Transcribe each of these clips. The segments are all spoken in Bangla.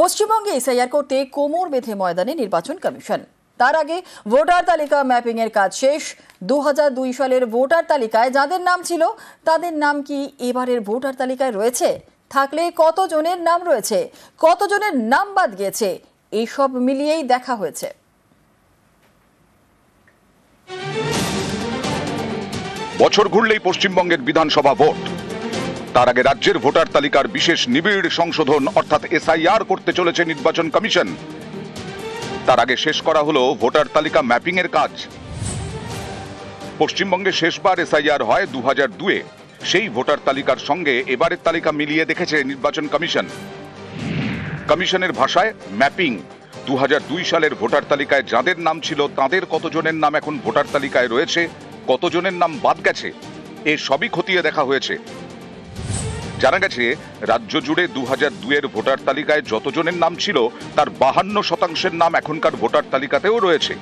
পশ্চিমবঙ্গে এসআইআর করতে কোমর বেঁধে ময়দানে নির্বাচন কমিশন। তার আগে ভোটার তালিকা ম্যাপিং এর কাজ শেষ। 2002 সালের ভোটার তালিকায় যাদের নাম ছিল তাদের নাম কি এবারের ভোটার তালিকায় রয়েছে? থাকলে কতজনের নাম রয়েছে, কতজনের নাম বাদ গিয়েছে, এইসব মিলিয়েই দেখা হয়েছে। বছর ঘুরলেই পশ্চিমবঙ্গের বিধানসভা ভোট। তার আগে রাজ্যের ভোটার তালিকার বিশেষ নিবিড় সংশোধন অর্থাৎ এসআইআর করতে চলেছে নির্বাচন কমিশন। তার আগে শেষ করা হলো ভোটার তালিকা ম্যাপিং এর কাজ। পশ্চিমবঙ্গে শেষবার এসআইআর হয় 2002-এ। সেই ভোটার তালিকার সঙ্গে এবারের তালিকা মিলিয়ে দেখেছে নির্বাচন কমিশন। কমিশনের ভাষায় ম্যাপিং 2002 সালের ভোটার তালিকায় যাদের নাম ছিল তাদের কতজনের নাম এখন ভোটার তালিকায় রয়েছে, কতজনের নাম বাদ গেছে, এ সবই খতিয়ে দেখা হয়েছে। জানা গেছে রাজ্য জুড়ে 2002-এর ভোটার তালিকায় যতজনের নাম ছিল তার 52% নাম এখনকার ভোটার তালিকাতেও রয়েছে।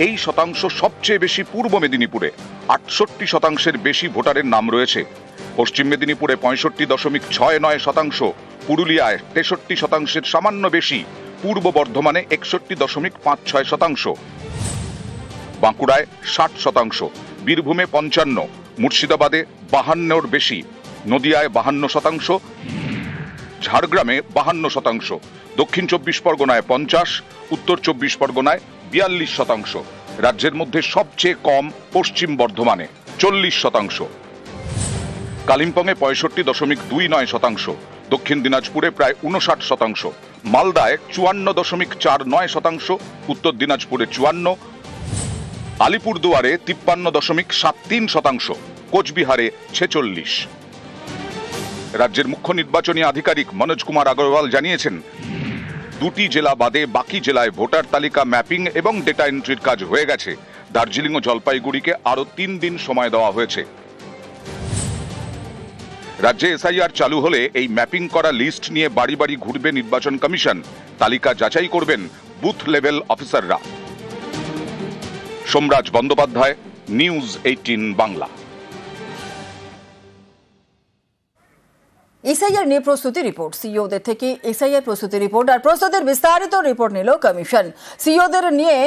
এই শতাংশ সবচেয়ে বেশি পূর্ব মেদিনীপুরে, 68% বেশি ভোটারের নাম রয়েছে। পশ্চিম মেদিনীপুরে 65.69%, পুরুলিয়ায় 63% সামান্য বেশি, পূর্ব বর্ধমানে 61.56%, বাঁকুড়ায় 60%, বীরভূমে 55%, মুর্শিদাবাদে 52-র বেশি, নদিয়ায় 52%, ঝাড়গ্রামে 52%, দক্ষিণ 24 পরগনায় 50%, উত্তর 24 পরগনায় 42%। রাজ্যের মধ্যে সবচেয়ে কম পশ্চিম বর্ধমানে 40%, কালিম্পংয়ে 65.29%, দক্ষিণ দিনাজপুরে প্রায় 59%, মালদায় 54.49%, উত্তর দিনাজপুরে 54%, আলিপুরদুয়ারে 53.73%, কোচবিহারে 46%। রাজ্যের মুখ্য নির্বাচনী আধিকারিক মনোজ কুমার আগরওয়াল জানিয়েছেন, দুটি জেলা বাদে বাকি জেলায় ভোটার তালিকা ম্যাপিং এবং ডেটা এন্ট্রির কাজ হয়ে গেছে। দার্জিলিং ও জলপাইগুড়িকে আরো 3 দিন সময় দেওয়া হয়েছে। রাজ্যে এসআইআর চালু হলে এই ম্যাপিং করা লিস্ট নিয়ে বাড়ি বাড়ি ঘুরবে নির্বাচন কমিশন। তালিকা যাচাই করবেন বুথ লেভেল অফিসাররা। সোমরাজ বন্দ্যোপাধ্যায়, নিউজ 18 বাংলা। এসআইআর নিয়ে প্রস্তুতি রিপোর্ট, সিইওদের থেকে এসআইআর প্রস্তুতি রিপোর্ট আর প্রস্তুতির বিস্তারিত রিপোর্ট নিল কমিশন। সিইওদের নিয়ে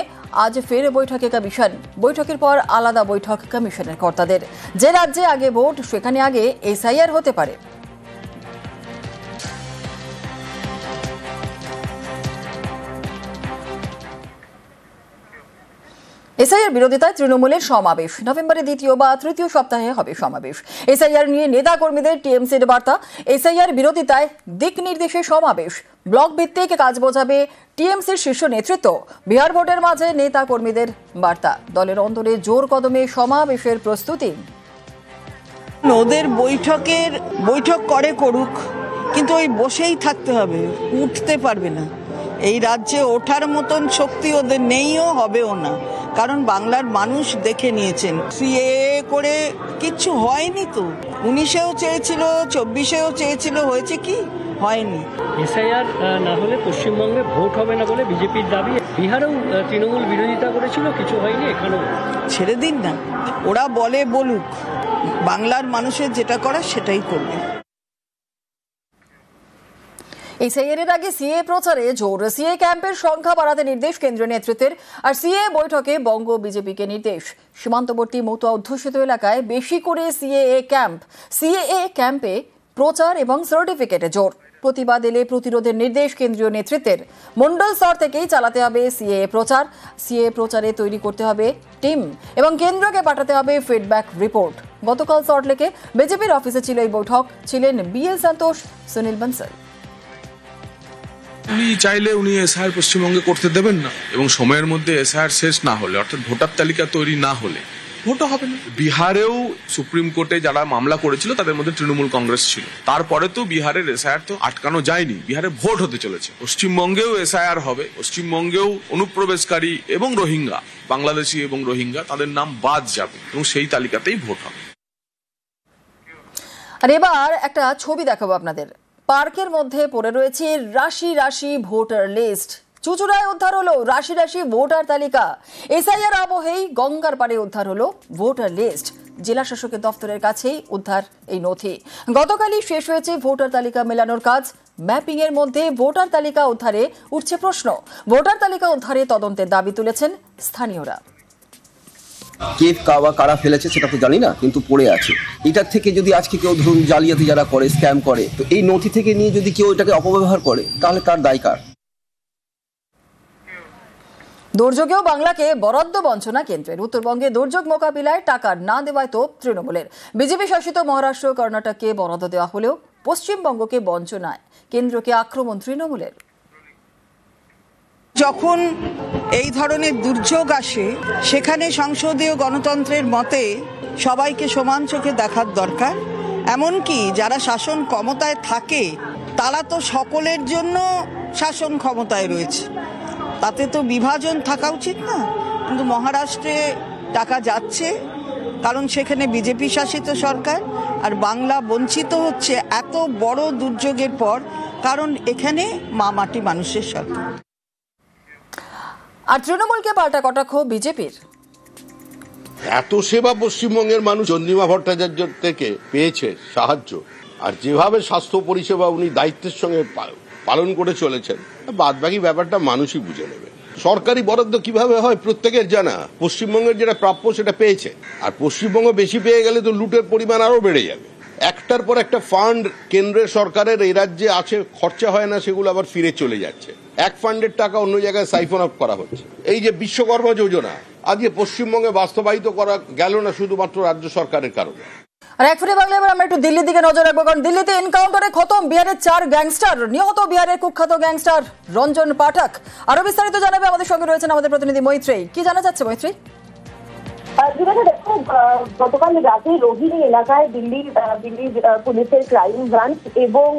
আজ ফের বৈঠকে কমিশন। বৈঠকের পর আলাদা বৈঠক কমিশনের কর্তাদের। যে রাজ্যে আগে ভোট সেখানে আগে এসআইআর হতে পারে। এসআইআর বিরোধিতায় তৃণমূলের সমাবেশ। নভেম্বরে দ্বিতীয় বা তৃতীয় সপ্তাহে হবে সমাবেশ। এসআইআর নিয়ে নেতা কর্মীদের টিএমসির বার্তা, এসআইআর বিরোধিতায় দিক নির্দেশে সমাবেশ। ব্লক ভিত্তিক কাজ বোঝাবে টিএমসির শীর্ষ নেতৃত্ব। বিহার ভোটের মাঝে নেতা কর্মীদের বার্তা, দলের অন্তরে জোর কদমে সমাবেশের প্রস্তুতি। ওদের বৈঠক করে করুক, কিন্তু ওই বসেই থাকতে হবে, উঠতে পারবে না। এই রাজ্যে ওঠার মতন শক্তি ওদের নেইও, হবেও না। কারণ বাংলার মানুষ দেখে নিয়েছেন, সিএএ করে কিচ্ছু হয়নি তো। 19-এও চেয়েছিল, 24-এও চেয়েছিল, হয়েছে কি? হয়নি। এসআইআর না হলে পশ্চিমবঙ্গে ভোট হবে না বলে বিজেপির দাবি। বিহারেও তৃণমূল বিরোধিতা করেছিল, কিছু হয়নি। এখানেও ছেড়ে দিন না, ওরা বলে বলুক, বাংলার মানুষের যেটা করার সেটাই করবে। এসআইআর আগে সিএ প্রচারে জোর। সিএ ক্যাম্পের সংখ্যা বাড়াতে নির্দেশ কেন্দ্রীয় নেতৃত্বের। আর সিএ বৈঠকে বঙ্গ বিজেপিকে নির্দেশ, সীমান্তবর্তী মতুয়া অধ্যুষিত এলাকায় বেশি করে সিএএ ক্যাম্প। সিএএ ক্যাম্পে প্রচার এবং সার্টিফিকেটে জোর। প্রতিবাদ এলে প্রতিরোধের নির্দেশ কেন্দ্রীয় নেতৃত্বের। মন্ডল স্তর থেকেই চালাতে হবে সিএএ প্রচার। সিএএ প্রচারে তৈরি করতে হবে টিম এবং কেন্দ্রকে পাঠাতে হবে ফিডব্যাক রিপোর্ট। গতকাল সল্টলেকে বিজেপির অফিসে ছিল এই বৈঠক। ছিলেন বিএল সন্তোষ, সুনীল বনসল। উনি চাইলে উনি এসআইআর পশ্চিমবঙ্গে করতে দেবেন না, এবং সময়ের মধ্যে এসআইআর শেষ না হলে, অর্থাৎ ভোটার তালিকা তৈরি না হলে ভোটও হবে না। বিহারেও সুপ্রিম কোর্টে যারা মামলা করেছিল তাদের মধ্যে তৃণমূল কংগ্রেস ছিল। তারপরে তো বিহারের এসআইআর তো আটকানো যায়নি, বিহারে ভোট হতে চলেছে। পশ্চিমবঙ্গেও এসআইআর হবে। পশ্চিমবঙ্গেও অনুপ্রবেশকারী এবং রোহিঙ্গা, বাংলাদেশি এবং রোহিঙ্গা, তাদের নাম বাদ যাবে এবং সেই তালিকাতেই ভোট হবে। আর এবার একটা ছবি দেখাবো আপনাদের। পার্কের মধ্যে পড়ে রয়েছে রাশি রাশি ভোটার লিস্ট। চুচুড়ায় উদ্ধার হলো রাশি রাশি ভোটার তালিকা। এসআইআর আবহেই গঙ্গার পাড়ে উদ্ধার হলো ভোটার লিস্ট। জেলা শাসকের দফতরের কাছেই উদ্ধার এই নথি। গতকালই শেষ হয়েছে ভোটার তালিকা মেলানোর কাজ। ম্যাপিং এর মধ্যে ভোটার তালিকা উদ্ধারে উঠছে প্রশ্ন। ভোটার তালিকা উদ্ধারে তদন্তের দাবি তুলেছেন স্থানীয়রা। কে কারা ফেলেছে সেটা তো জানি না, কিন্তু পড়ে আছে। এটার থেকে যদি আজকে কেউ ধরুন জালিয়াতি যারা করে, স্ক্যাম করে, তো এই নথি থেকে নিয়ে যদি কেউ এটাকে অপব্যবহার করে তাহলে কার দায় কার? দুর্যোগেও বাংলাকে বরাদ্দ বঞ্চনা কেন্দ্রের। উত্তরবঙ্গে দুর্যোগ মোকাবিলায় টাকা না দেওয়ায় তোপ তৃণমূলের। বিজেপি শাসিত মহারাষ্ট্র কর্ণাটককে বরাদ্দ দেওয়া হলেও পশ্চিমবঙ্গকে বঞ্চনায় কেন্দ্রকে আক্রমণ তৃণমূলের। যখন এই ধরনের দুর্যোগ আসে সেখানে সংসদীয় গণতন্ত্রের মতে সবাইকে সমান চোখে দেখার দরকার। এমনকি যারা শাসন ক্ষমতায় থাকে তারা তো সকলের জন্য শাসন ক্ষমতায় রয়েছে, তাতে তো বিভাজন থাকা উচিত না। কিন্তু মহারাষ্ট্রে টাকা যাচ্ছে কারণ সেখানে বিজেপি শাসিত সরকার, আর বাংলা বঞ্চিত হচ্ছে এত বড় দুর্যোগের পর কারণ এখানে মাটি মানুষের সরকার। আর তৃণমূলকে পাল্টা কটাক্ষ বিজেপির। এত সেবা পশ্চিমবঙ্গের মানুষ চন্দ্রিমা ভট্টাচার্য থেকে পেয়েছে সাহায্য, আর যেভাবে স্বাস্থ্য পরিষেবা উনি দায়িত্বের সঙ্গে পালন করে চলেছেন, বাদ বাকি ব্যাপারটা মানুষই বুঝে নেবে। সরকারি বরাদ্দ কিভাবে হয় প্রত্যেকের জানা। পশ্চিমবঙ্গের যেটা প্রাপ্য সেটা পেয়েছে, আর পশ্চিমবঙ্গ বেশি পেয়ে গেলে তো লুটের পরিমাণ আরো বেড়ে যাবে। একটার পর একটা ফান্ড কেন্দ্রের সরকারের এই রাজ্যে আছে, খরচা হয় না, সেগুলো আবার ফিরে চলে যাচ্ছে। এক ফান্ডের টাকা অন্য জায়গায় সাইফন অফ করা হচ্ছে। এই যে বিশ্বকর্মা যোজনা আজকে পশ্চিমবঙ্গে বাস্তবায়িত করা গেল না শুধুমাত্র রাজ্য সরকারের কারণে। আর এক ফুটে বাংলা এবার আমরা একটু দিল্লির দিকে নজর রাখবো, কারণ দিল্লিতে এনকাউন্টারে খতম বিহারের 4 গ্যাংস্টার। নিহত বিহারের কুখ্যাত গ্যাংস্টার রঞ্জন পাঠক। আরো বিস্তারিত জানাবে আমাদের সঙ্গে রয়েছেন আমাদের প্রতিনিধি মৈত্রী। কি জানা যাচ্ছে মৈত্রী? দেখো, গতকাল রাতে রোহিণী এলাকায় দিল্লির পুলিশের ক্রাইম ব্রাঞ্চ এবং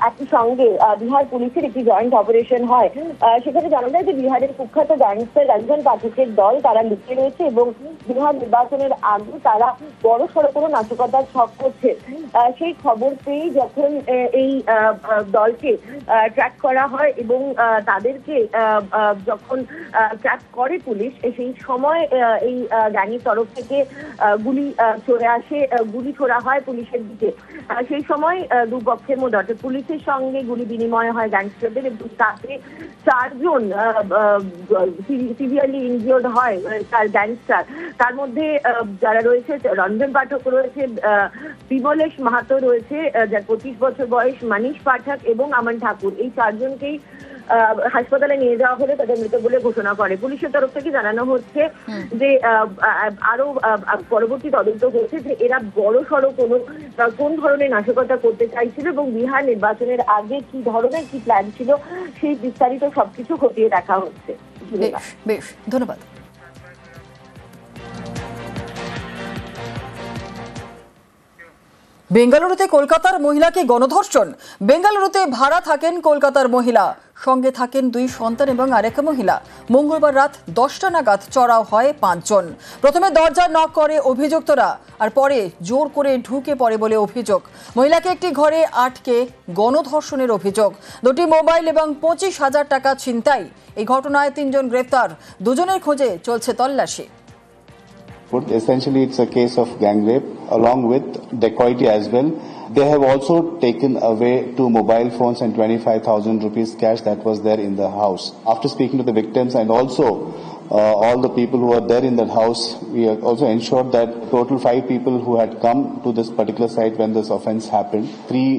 একই সঙ্গে বিহার পুলিশের একটি জয়েন্ট অপারেশন হয়। সেখানে জানা যায় যে বিহারের কুখ্যাত গ্যাংস্টার রঞ্জন পাঠকের দল তারা লুকিয়ে রয়েছে এবং বিহার নির্বাচনের আগে তারা বড় সড়ো কোনো নাশকতার ছক করছে। সেই খবর পেয়ে যখন এই দলকে ট্র্যাক করা হয় এবং তাদেরকে যখন ট্র্যাক করে পুলিশ, সেই সময় এই গ্যাংয়ের তরফ থেকে গুলি ছোড়া হয় পুলিশের দিকে। সেই সময় দুপক্ষের মধ্যে অর্থাৎ পুলিশের সঙ্গে গুলি বিনিময় হয় গ্যাংস্টারদের, এবং তাতে 4 জন সিভিয়ারলি ইনজিওর্ড হয় তার গ্যাংস্টার। তার মধ্যে যারা রয়েছে রঞ্জন পাঠক রয়েছে, বিমলেশ মাহাতো রয়েছে যার 25 বছর বয়স, মানিশ পাঠক এবং আমান ঠাকুর। এই 4 জনকেই হাসপাতালে নিয়ে যাওয়া হলে তাদের মৃত বলে ঘোষণা করে। পুলিশের তরফ থেকে জানানো হচ্ছে যে আরো পরবর্তী তদন্ত হচ্ছে যে এরা বড় সড়ো কোন ধরনের নাশকতা করতে চাইছিল এবং বিহার নির্বাচনের আগে কি ধরনের কি প্ল্যান ছিল সেই বিস্তারিত সবকিছু খতিয়ে দেখা হচ্ছে। বেশ, ধন্যবাদ। বেঙ্গালুরুতে কলকাতার মহিলাকে গণধর্ষণ। বেঙ্গালুরুতে ভাড়া থাকেন কলকাতার মহিলা, সঙ্গে থাকেন 2 সন্তান এবং আরেক মহিলা। মঙ্গলবার রাত 10টা নাগাদ চড়াও হয় 5 জন। প্রথমে দরজা নক করে অভিযুক্তরা, আর পরে জোর করে ঢুকে পড়ে বলে অভিযোগ। মহিলাকে একটি ঘরে আটকে গণধর্ষণের অভিযোগ। 2টি মোবাইল এবং 25,000 টাকা ছিনতাই। এই ঘটনায় 3 জন গ্রেফতার। 2 জনের খোঁজে চলছে তল্লাশি। Essentially, it's a case of gang rape along with dacoity as well. They have also taken away 2 mobile phones and 25,000 rupees cash that was there in the house. After speaking to the victims and also all the people who were there in that house, we also ensured that total 5 people who had come to this particular site when this offence happened. 3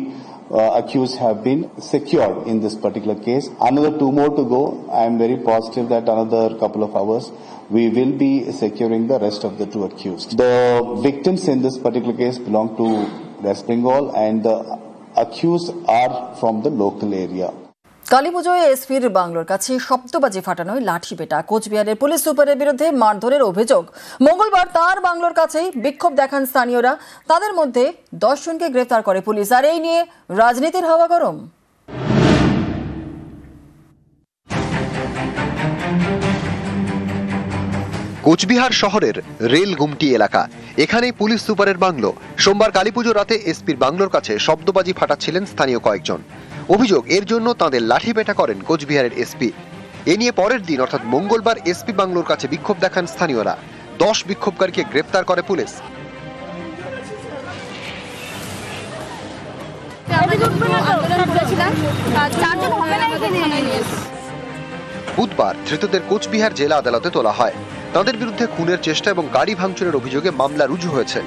accused have been secured in this particular case. Another 2 more to go. I am very positive that another couple of hours we will be securing the rest of the 2 accused. The victims in this particular case belong to West Bengal and the accused are from the local area. কালীপুজোয় এসপির বাংলোর কাছে শব্দবাজি ফাটানোয় লাঠি পেটা। কোচবিহারের পুলিশ সুপারের বিরুদ্ধে মারধরের অভিযোগ। মঙ্গলবার তার বাংলোর কাছেই বিক্ষোভ দেখান স্থানীয়রা। তাদের মধ্যে 10 জনকে গ্রেফতার করে পুলিশ। আর এই নিয়ে রাজনীতির হাওয়া গরম। কোচবিহার শহরের রেল গুমটি এলাকা, এখানেই পুলিশ সুপারের বাংলো। সোমবার কালীপুজো রাতে এসপির বাংলোর কাছে শব্দবাজি ফাটাচ্ছিলেন স্থানীয় কয়েকজন। অভিযোগ, এর জন্য তাঁদের লাঠিপেটা করেন কোচবিহারের এসপি। এ নিয়ে পরের দিন অর্থাৎ মঙ্গলবার এসপি বাংলোর কাছে বিক্ষোভ দেখান স্থানীয়রা। 10 বিক্ষোভকারীকে গ্রেফতার করে পুলিশ। বুধবার ধৃতদের কোচবিহার জেলা আদালতে তোলা হয়। তাদের বিরুদ্ধে খুনের চেষ্টা এবং গাড়ি ভাঙচুরের অভিযোগে মামলা রুজু হয়েছে।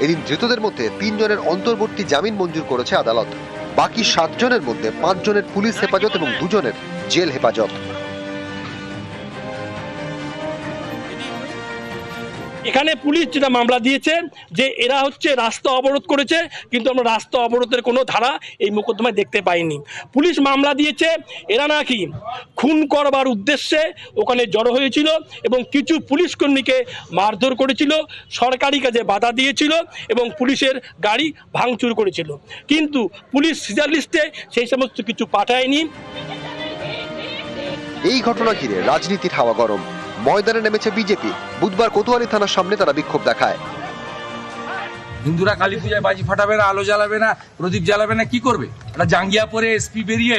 এদিন ধৃতদের মধ্যে 3 জনের অন্তর্বর্তী জামিন মঞ্জুর করেছে আদালত। বাকি 7 জনের মধ্যে 5 জনের পুলিশ হেফাজত এবং 2 জনের জেল হেফাজত। এখানে পুলিশ যেটা মামলা দিয়েছে যে এরা হচ্ছে রাস্তা অবরোধ করেছে, কিন্তু আমরা রাস্তা অবরোধের কোনো ধারা এই মোকদ্দমায় দেখতে পাইনি। পুলিশ মামলা দিয়েছে এরা নাকি খুন করবার উদ্দেশ্যে ওখানে জড়ো হয়েছিল এবং কিছু পুলিশ কর্মীকে মারধর করেছিল, সরকারি কাজে বাধা দিয়েছিল এবং পুলিশের গাড়ি ভাঙচুর করেছিল, কিন্তু পুলিশ সিজার লিস্টে সেই সমস্ত কিছু পাঠায়নি। এই ঘটনা ঘিরে রাজনীতির হাওয়া গরম। ময়দানে নেমেছে বিজেপি। বুধবার কোতোয়ালি থানার সামনে তারা বিক্ষোভ দেখায়। হিন্দুরা কালী পূজায় বাজি ফাটাবে না, আলো জ্বালাবে না, প্রদীপ জ্বালাবে না, কি করবে? একটা জাঙ্গিয়া পরে এসপি বেরিয়ে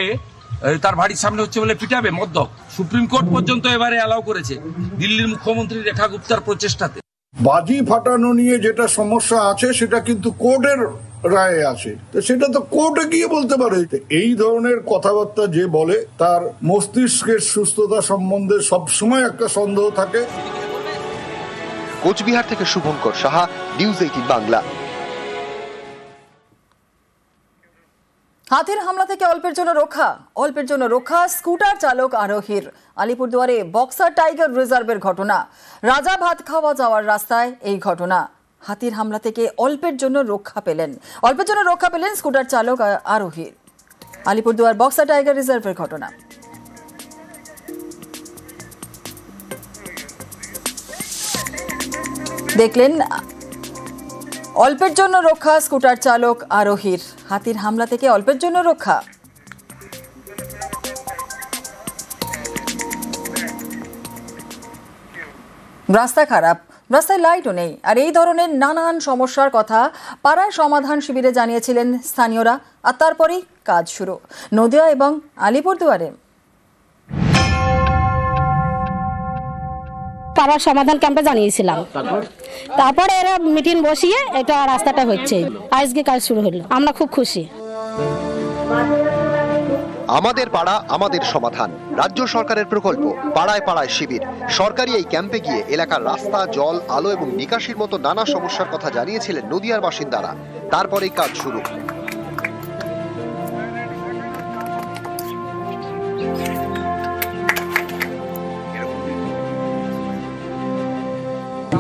তার বাড়ির সামনে হচ্ছে বলে পিটাবে মদ্যপ। সুপ্রিম কোর্ট পর্যন্ত এবারে অ্যালাউ করেছে দিল্লির মুখ্যমন্ত্রী রেখা গুপ্তার প্রচেষ্টাতে। বাজি ফাটানো নিয়ে যেটা সমস্যা আছে সেটা কিন্তু কোর্টের রায়ে আছে, তো সেটা তো কোর্টে গিয়ে বলতে পারে। এই ধরনের কথাবার্তা যে বলে তার মস্তিষ্কের সুস্থতা সম্বন্ধে সবসময় একটা সন্দেহ থাকে। কোচবিহার থেকে শুভঙ্কর সাহা, নিউজ 18 বাংলা। হাতির হামলা থেকে অল্পের জন্য রক্ষা স্কুটার চালক আরোহীর। আলিপুরদুয়ারে বক্সার টাইগার রিজার্ভের ঘটনা। রাজা ভাত খাওয়া যাওয়ার রাস্তায় এই ঘটনা। হাতির হামলা থেকে অল্পের জন্য রক্ষা পেলেন স্কুটার চালক আরোহীর। আলিপুরদুয়ার বক্সার টাইগার রিজার্ভের ঘটনা। দেখলেন অল্পের জন্য রক্ষা স্কুটার চালক আরোহীর। হাতির হামলা থেকে অল্পের জন্য রক্ষা। রাস্তা খারাপ, রাস্তায় লাইটও নেই, আর এই ধরনের নানান সমস্যার কথা পাড়ায় সমাধান শিবিরে জানিয়েছিলেন স্থানীয়রা, আর তারপরেই কাজ শুরু নদিয়া এবং আলিপুরদুয়ারে। পাড়ার সমাধান ক্যাম্পে জানিয়েছিলাম, তারপরে এরা মিটিং বসিয়ে এটা রাস্তাটা হচ্ছে, আজকে কাজ শুরু হলো। আমরা খুব খুশি। আমাদের পাড়া আমাদের সমাধান রাজ্য সরকারের প্রকল্প। পাড়ায় পাড়ায় শিবির। সরকারি এই ক্যাম্পে গিয়ে এলাকার রাস্তা, জল, আলো এবং নিকাশির মতো নানা সমস্যার কথা জানিয়েছিলেন নদিয়ার বাসিন্দারা। তারপরেই কাজ শুরু।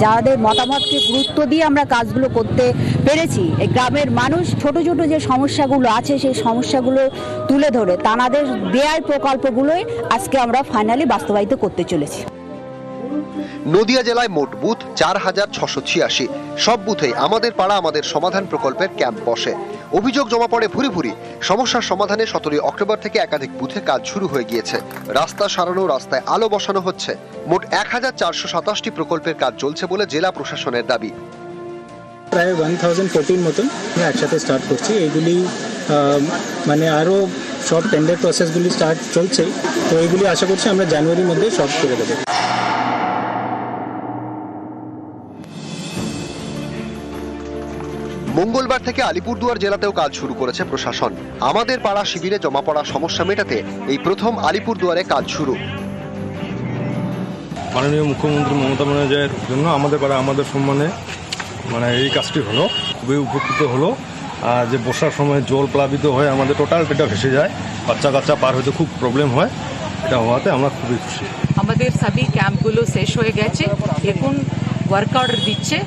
যাদের মতামতকে গুরুত্ব দিয়ে আমরা কাজগুলো করতে পেরেছি। এই গ্রামের মানুষ ছোট ছোট যে সমস্যাগুলো আছে সেই সমস্যাগুলো তুলে ধরে তাদের দেয়ার প্রকল্পগুলোই আজকে আমরা ফাইনালি বাস্তবায়িত করতে চলেছি। নদিয়া জেলায় মোট বুথ 4686। সব বুথেই আমাদের পাড়া আমাদের সমাধান প্রকল্পের ক্যাম্প বসে। অভিযোগ জমা পড়ে ভুরি ভুরি। সমস্যার সমাধানে 17 অক্টোবর থেকে একাধিক বুথে কাজ শুরু হয়ে গিয়েছে। রাস্তা সারানো, রাস্তায় আলো বসানো হচ্ছে। মোট 1427টি প্রকল্পের কাজ চলছে বলে জেলা প্রশাসনের দাবি। প্রায় 1014 মতন আমরা একসাথে স্টার্ট করছি। এইগুলি মানে আরও সব টেন্ডার প্রসেসগুলি চলছে, তো এইগুলি আশা করছি আমরা জানুয়ারির মধ্যে সব করে দেবো। মঙ্গলবার থেকে আলিপুরদুয়ার জেলাতেও কাজ শুরু করেছে প্রশাসন। আমাদের পাড়া শিবিরে জমা পড়া সমস্যা মেটাতে এই প্রথম আলিপুরদুয়ারে কাজ শুরু। মাননীয় মুখ্যমন্ত্রী মমতা ব্যানার্জির জন্য আমাদের পাড়া আমাদের সম্মানে এই কাজটি হলো, খুবই উপকৃত হলো। যে বর্ষার সময় জল প্লাবিত হয়ে আমাদের টোটাল পেটা ভেসে যায়, বাচ্চা কাচ্চা পার হতে খুব প্রবলেম হয়। এটা হওয়াতে আমরা খুবই খুশি। আমাদের সবই ক্যাম্পগুলো শেষ হয়ে গেছে, এখন ওয়ার্ক অর্ডার দিচ্ছে।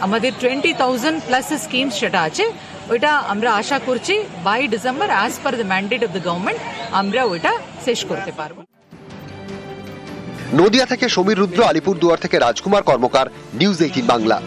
আমাদের 20,000 প্লাস স্কিম সেটা আছে, ওইটা আমরা আশা করছি by December as per the mandate of the government আমরা ওইটা শেষ করতে পারবো। নদিয়া থেকে সমীর রুদ্র, আলিপুরদুয়ার থেকে রাজকুমার কর্মকার, নিউজ 18 বাংলা।